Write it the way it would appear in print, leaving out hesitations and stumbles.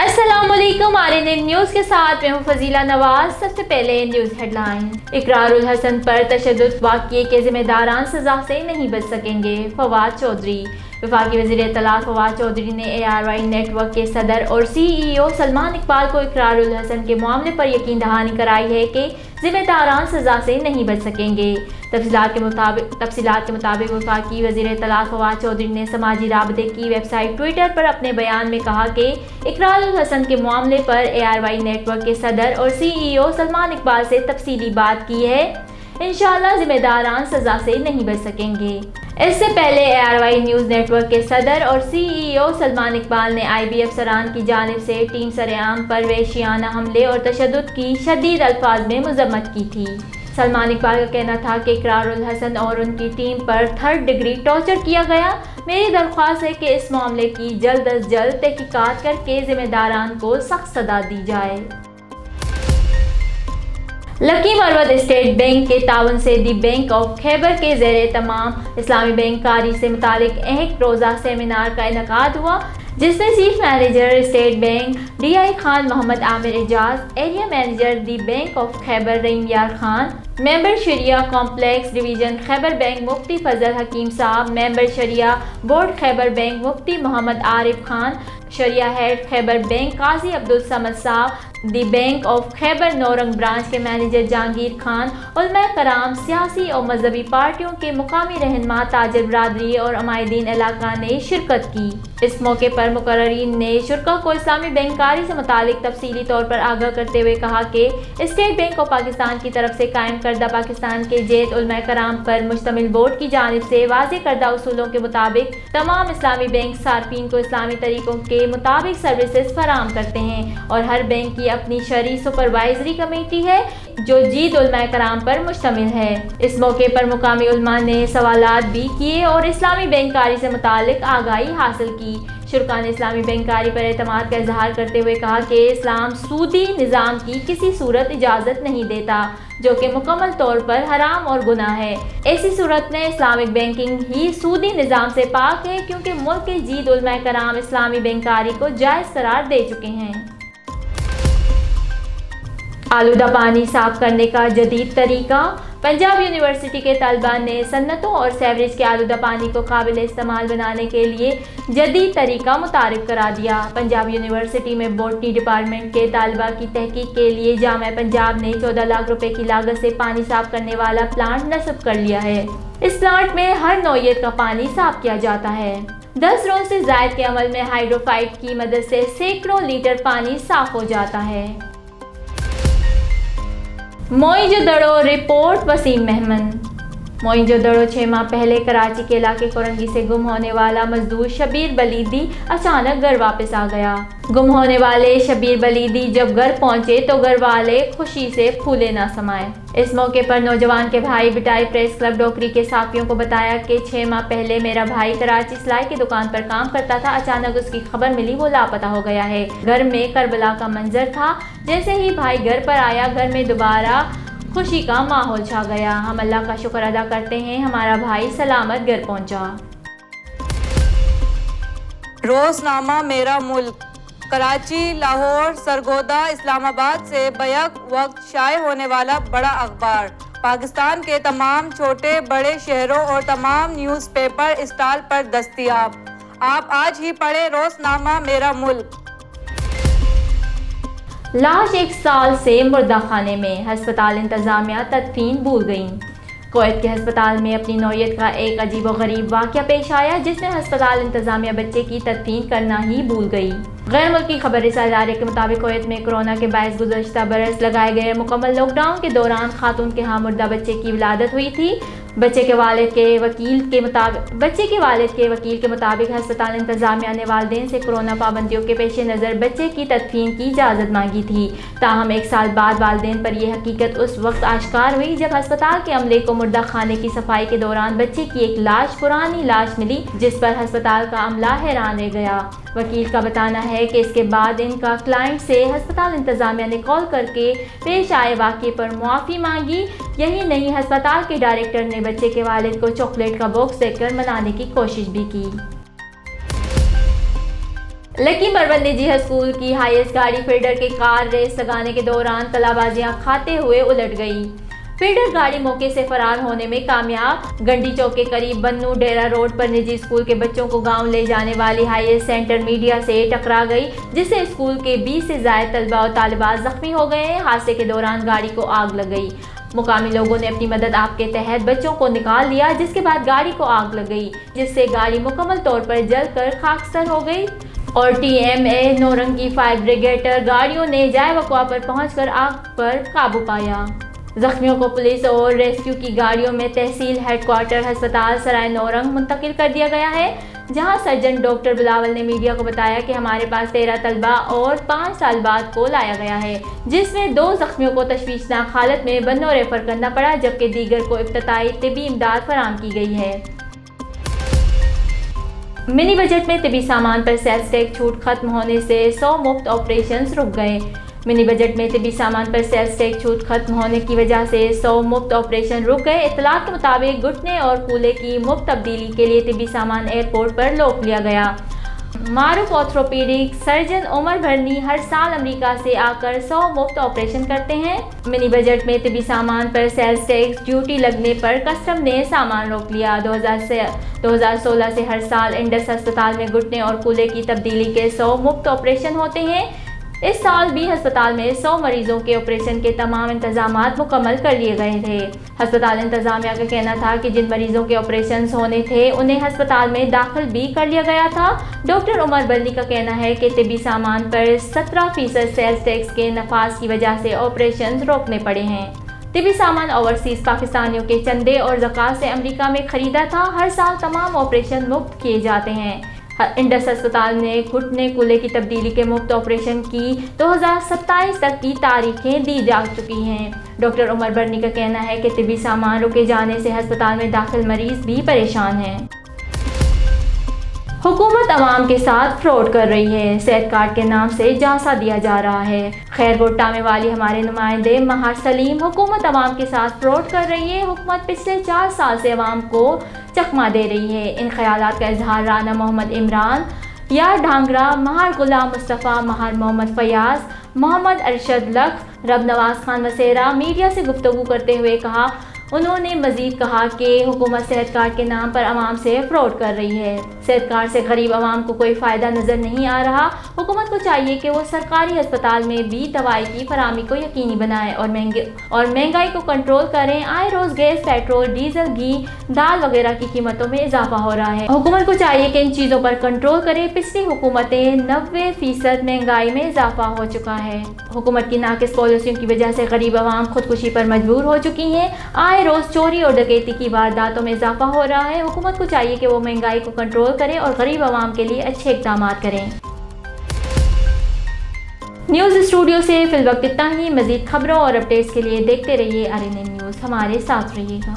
अस्सलाम वालेकुम। RNN news के साथ मैं हूँ फजीला नवाज। सबसे पहले न्यूज़ हेडलाइन। इकरारुल हसन पर तशद्दुद वाक़ये के ज़िम्मेदारान सज़ा से नहीं बच सकेंगे, फवाद चौधरी। वफाकी वज़ीर इत्तलात फवाद चौधरी ने ARY नेटवर्क के सदर और CEO सलमान इकबाल को इकरारुल हसन के मामले पर यकीन दहानी कराई है कि ज़िम्मेदारान सज़ा से नहीं बच सकेंगे। तफसीलात के मुताबिक वफाकी वज़ीर इत्तलात फवाद चौधरी ने समाजी राबते की वेबसाइट ट्विटर पर अपने बयान में कहा कि इकरारुल हसन के मामले पर ARY नेटवर्क के सदर और CEO सलमान इकबाल से तफसीली बात की है। इंशाअल्लाह ज़िम्मेदारान सज़ा से नहीं बच सकेंगे। इससे पहले ARY न्यूज़ नेटवर्क के सदर और CEO सलमान इकबाल ने IB अफसरान की जानिब से टीम सरेआम पर वहशियाना हमले और तशद्दुद की शदीद अल्फाज में मज़म्मत की थी। सलमान इकबाल का कहना था कि इकरारुल हसन और उनकी टीम पर 3rd डिग्री टॉर्चर किया गया। मेरी दरख्वास्त है कि इस मामले की जल्द अज जल्द तहकीकात करके ज़िम्मेदारान को सख्त सज़ा दी जाए। लकी मरवत स्टेट बैंक के तावन से दी बैंक ऑफ खैबर के ज़ेरे तमाम इस्लामी बैंककारी से मुतालिक एक रोज़ा सेमिनार का इनेकाद हुआ, जिसमें chief manager state bank DI Khan Mohammad Amir Ejaz, area manager the bank of Khyber Rahim Yar Khan, member शरिया complex division Khyber bank Mufti Fazal Hakeem sahab, member शरिया बोर्ड खैबर बैंक मुफ्ती मोहम्मद आरिफ खान, शरिया head Khyber bank Qazi Abdul Samad sahab, the bank of Khyber Naurang branch के मैनेजर जहांगीर खान, उलमा कराम, सियासी और मजहबी पार्टियों के मुकामी रहनुमा, ताजर बरादरी और अमायदीन इलाका ने शिरकत की। इस मौके पर मुकर्ररीन ने शुरा को इस्लामी बैंककारी से मुतालिक तफसीली तौर पर आगाह करते हुए कहा कि स्टेट बैंक ऑफ पाकिस्तान की तरफ से कायम करदा पाकिस्तान के जेत उलमा कराम पर मुश्तमिल बोर्ड की जानिब से वाज़े करदा उसूलों के मुताबिक तमाम इस्लामी बैंक सार्फिन को इस्लामी तरीकों के मुताबिक सर्विसेज फराहम करते हैं और हर बैंक की अपनी शरई सुपरवाइजरी कमेटी है जो जीत उलमा कराम पर मुश्तमिल है। इस मौके पर मुकामी उलमा ने सवालात भी किए और इस्लामी बैंककारी से मुतालिक आगाही हासिल की। शुरा ने इस्लामी बैंककारी पर एतमाद का इजहार करते हुए कहा कि इस्लाम सूदी निज़ाम की किसी सूरत इजाज़त नहीं देता, जो कि मुकम्मल तौर पर हराम और गुनाह है। ऐसी सूरत में इस्लामिक बैंकिंग ही सूदी निज़ाम से पाक है, क्योंकि मुल्क के जीत उलमा कराम इस्लामी बैंककारी को जायज़ करार दे चुके हैं। आलूदा पानी साफ करने का जदीद तरीका। पंजाब यूनिवर्सिटी के तलबा ने सन्नतों और सेवरेज के आलूदा पानी को काबिल इस्तेमाल बनाने के लिए जदीद तरीका मुतारिफ करा दिया। पंजाब यूनिवर्सिटी में बॉटनी डिपार्टमेंट के तलबा की तहकीक के लिए जामिया पंजाब ने 14 लाख रुपए की लागत से पानी साफ करने वाला प्लांट नस्ब कर लिया है। इस प्लांट में हर नौइयत का पानी साफ किया जाता है। 10 रोज से ज़ायद के अमल में हाइड्रोफाइट की मदद से सैकड़ों लीटर पानी साफ हो जाता है। मोइंजोदड़ो रिपोर्ट वसीम मेहमन। मोइंजोदड़ो 6 माह पहले कराची के इलाके कोरंगी से गुम होने वाला मजदूर शबीर बलीदी अचानक घर वापस आ गया। गुम होने वाले शबीर बलीदी जब घर पहुंचे तो घर वाले खुशी से फूले ना समाये। इस मौके पर नौजवान के भाई बिटाई प्रेस क्लब डोकरी के साथियों को बताया कि 6 माह पहले मेरा भाई कराची सिलाई की दुकान पर काम करता था, अचानक उसकी खबर मिली वो लापता हो गया है। घर में करबला का मंजर था। जैसे ही भाई घर पर आया, घर में दोबारा खुशी का माहौल छा गया। हम अल्लाह का शुक्र अदा करते हैं, हमारा भाई सलामत घर पहुंचा। रोज़नामा मेरा मुल्क। कराची, लाहौर, सरगोदा, इस्लामाबाद से बैक वक्त शाये होने वाला बड़ा अखबार पाकिस्तान के तमाम छोटे बड़े शहरों और तमाम न्यूज़पेपर स्टॉल पर दस्तयाब। आप आज ही पढ़ें रोज़नामा मेरा मुल्क। लाश 1 साल से मुर्दा खाने में, हस्पताल इंतजामिया तदफीन भूल गई। कोयत के हस्पताल में अपनी नौयत का एक अजीब व गरीब वाक़या पेश आया, जिसमें हस्पताल इंतजामिया बच्चे की तदफीन करना ही भूल गई। गैर मुल्की खबर रसा इदारे के मुताबिक कोयत में कोरोना के बायस गुज़श्ता बरस लगाए गए मुकम्मल लॉकडाउन के दौरान खातून के यहाँ मुर्दा बच्चे की विलादत हुई थी। बच्चे के वालिद के वकील के मुताबिक हस्पताल इंतजामिया ने वालिदैन से कोरोना पाबंदियों के पेश नज़र बच्चे की तदफीन की इजाज़त मांगी थी। ताहम 1 साल बाद वालिदैन पर यह हकीकत उस वक्त आश्कार हुई जब हस्पताल के अमले को मुर्दा खाने की सफाई के दौरान बच्चे की एक पुरानी लाश मिली, जिस पर हस्पताल का अमला हैरान रह गया। वकील का बताना है कि इसके बाद इनका क्लाइंट से हस्पताल इंतजामिया ने कॉल करके पेश आए वाक़े पर मुआफ़ी मांगी। यही नहीं, हस्पताल के डायरेक्टर ने बच्चे के वालिद को चॉकलेट का बॉक्स देकर मनाने की कोशिश भी की। लकी मरवन निजी स्कूल की हाईएस्ट गाड़ी फील्डर के कार रेस लगाने के दौरान तलाबाजियां खाते हुए उलट गई। फील्डर गाड़ी मौके से फरार होने में कामयाब। गंडी चौक के करीब बन्नू डेरा रोड पर निजी स्कूल के बच्चों को गांव ले जाने वाली हाईएस्ट सेंटर मीडिया से टकरा गई, जिससे स्कूल के 20 से ज्यादा तलबा और तालिबात जख्मी हो गए। हादसे के दौरान गाड़ी को आग लग गई। मुकामी लोगों ने अपनी मदद आप के तहत बच्चों को निकाल लिया, जिसके बाद गाड़ी को आग लग गई, जिससे गाड़ी मुकम्मल तौर पर जलकर खाकसर हो गई और TMA नौरंगी फायर ब्रिगेडर गाड़ियों ने जाए वक़्वा पर पहुंचकर आग पर काबू पाया। जख्मियों को पुलिस और रेस्क्यू की गाड़ियों में तहसील हेडक्वार्टर अस्पताल सराय नौरंग मुंतकिल कर दिया गया है, जहां सर्जन डॉक्टर बिलावल ने मीडिया को बताया कि हमारे पास 13 तलबा और 5 तालिबात को लाया गया है, जिसमें 2 जख्मियों को तशवीशनाक हालत में बन्नू रेफर करना पड़ा, जबकि दीगर को इब्तदाई तिब्बी इमदाद फराहम की गई है। मिनी बजट में तिब्बी सामान पर सेल्स टैक्स छूट खत्म होने से 100 मुफ्त ऑपरेशंस रुक गए। मिनी बजट में तिब्बी सामान पर सेल्स टैक्स छूट खत्म होने की वजह से 100 मुफ्त ऑपरेशन रुक गए। इत्तलात के मुताबिक घुटने और कूल्हे की मुफ्त तब्दीली के लिए तिब्बी सामान एयरपोर्ट पर रोक लिया गया। मारूफ ऑर्थोपेडिक सर्जन उमर भरनी हर साल अमेरिका से आकर 100 मुफ्त ऑपरेशन करते हैं। मिनी बजट में तिब्बी सामान पर सेल्स टैक्स ड्यूटी लगने पर कस्टम ने सामान रोक लिया। 2016 से हर साल इंडस अस्पताल में घुटने और कूल्हे की तब्दीली के 100 मुफ्त ऑपरेशन होते हैं। इस साल भी अस्पताल में 100 मरीजों के ऑपरेशन के तमाम इंतजामात मुकम्मल कर लिए गए थे। अस्पताल इंतजामिया का कहना था कि जिन मरीजों के ऑपरेशन होने थे उन्हें अस्पताल में दाखिल भी कर लिया गया था। डॉक्टर उमर बल्ली का कहना है कि तिब्बी सामान पर 17% सेल्स टैक्स के नफाज की वजह से ऑपरेशन रोकने पड़े हैं। तिब्बी सामान ओवरसीज पाकिस्तानियों के चंदे और ज़कात से अमेरिका में खरीदा था। हर साल तमाम ऑपरेशन मुफ्त किए जाते हैं। इंडस अस्पताल ने घुटने कूल्हे की तब्दीली के मुफ्त ऑपरेशन की 2027 तक की तारीखें दी जा चुकी हैं। डॉक्टर उमर बर्नी का कहना है कि तिब्बी सामान रुके जाने से अस्पताल में दाखिल मरीज भी परेशान हैं। हुकूमत अवाम के साथ फ्रॉड कर रही है। सेहत कार्ड के नाम से झांसा दिया जा रहा है। खैरकोट में वाली हमारे नुमाइंदे महार सलीम हुकूमत अवाम के साथ फ्रॉड कर रही है। हुकूमत पिछले 4 साल से अवाम को चकमा दे रही है। इन ख्यालात का इजहार राना मोहम्मद इमरान, यार ढांगरा, महार गुलाम मुस्तफ़ा, महार मोहम्मद फयाज, मोहम्मद अरशद लख, रब नवाज खान वसेरा मीडिया से गुफ्तगू करते हुए कहा। उन्होंने मजीद कहा कि हुकूमत सेहत कार्ड के नाम पर अवाम से फ्रॉड कर रही है। सेहत कार्ड से गरीब अवाम को कोई फ़ायदा नज़र नहीं आ रहा। हुकूमत को चाहिए कि वो सरकारी अस्पताल में भी दवाई की फराहमी को यकीनी बनाएं और महंगाई को कंट्रोल करें। आए रोज़ गैस, पेट्रोल, डीजल, घी, दाल वगैरह की कीमतों में इजाफा हो रहा है। हुकूमत को चाहिए कि इन चीज़ों पर कंट्रोल करे। पिछली हुकूमतें 90% महंगाई में इजाफा हो चुका है। हुकूमत की नाकिस पॉलिसियों की वजह से गरीब अवाम खुदकुशी पर मजबूर हो चुकी हैं। आए रोज चोरी और डकैती की वारदातों में इजाफा हो रहा है। हुकूमत को चाहिए कि वो महंगाई को कंट्रोल करे और गरीब आवाम के लिए अच्छे इक़दाम करें। न्यूज़ स्टूडियो से फिलवक्त इतना ही। मज़ीद खबरों और अपडेट्स के लिए देखते रहिए RNN न्यूज़। हमारे साथ रहिएगा।